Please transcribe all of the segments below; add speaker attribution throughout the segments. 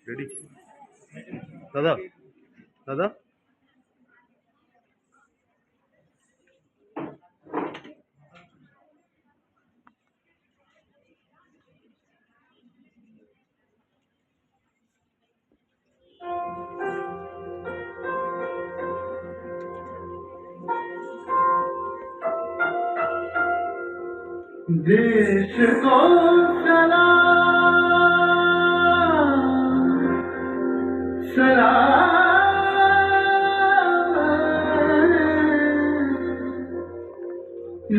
Speaker 1: ready দাদা দাদা
Speaker 2: देश को सलाम सलाम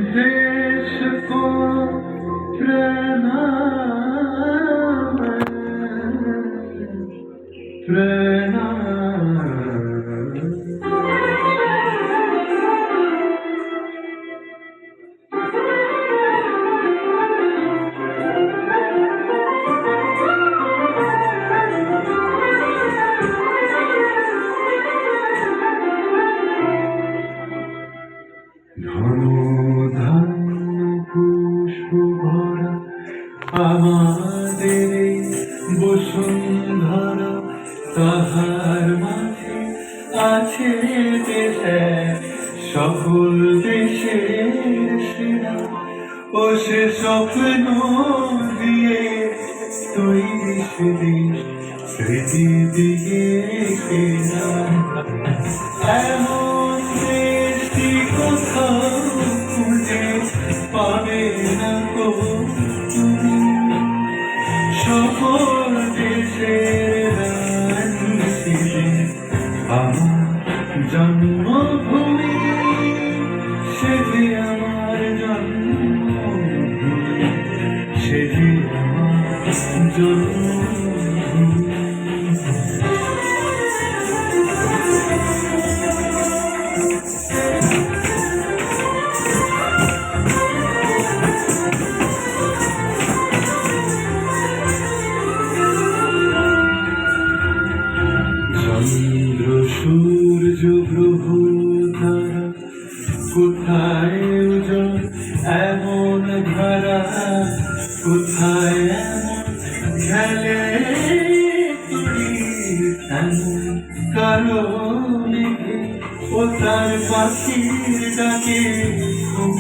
Speaker 2: देश को प्रणाम प्रणाम আমাদের বসুন্ধরা তাহার মাঝে আছে দেশে সকল দেশের সেরা ও সে স্বপ্ন দিয়ে তৈরি সে দেশ স্মৃতি দিয়ে কেনা এমন দেশটি কোথাও খুঁজে পাবে না গো তুমি সকল দেশের রানী ছিলে আমার জন্মভূমি সে যে আমার জন্মভূমি সে যে আমার জন্মভূমি চন্দ্র সূর্য গ্রহ তারা কোথায় উজ্জ্বল এমন ধারা কোথায় এমন খেলে তুলি এমন কারো মেঘে ও তার পাখির ডাকে ঘুম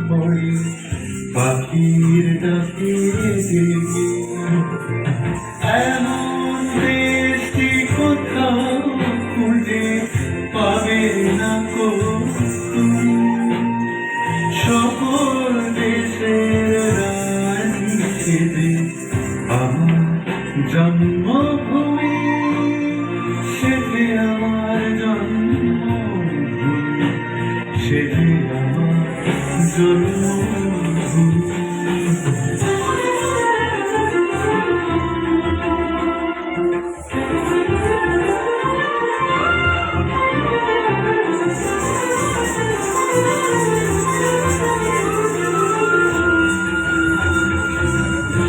Speaker 2: পড়ে পাখির ডাকে ডেকে এমন দেশটি কোথাও খুঁজে পাবে না গো তুমি সকল দেশের রানী সেজে আমার জন্মভূমি সেজে আমার জন্মভূমি সেজে আমার জন্মভূমি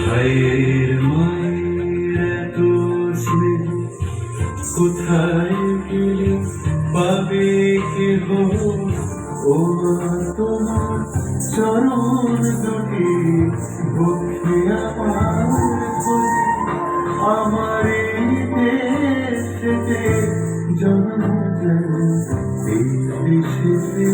Speaker 2: ভাইয়ের মায়ের এত স্নেহ কোথায় গেলে পাবে কেহ ও মা তোমার চরণ দুটি ভক্তি আমার এই দেশে জন্ম এই দেশে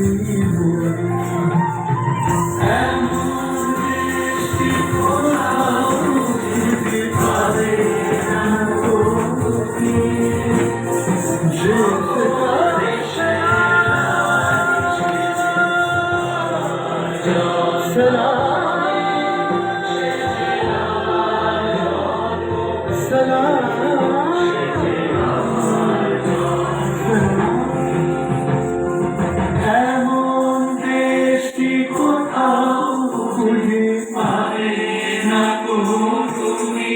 Speaker 2: এমন দেশটি কোথাও খুঁজে পাবে না গো তুমি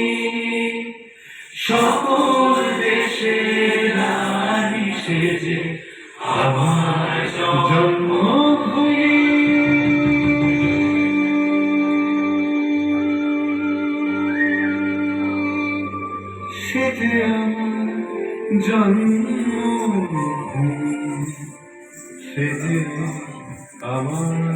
Speaker 2: সকল দেশের রানী সেজে আমার জন্মভূমি সেজে আমার জন্মভূমি সেজে আমার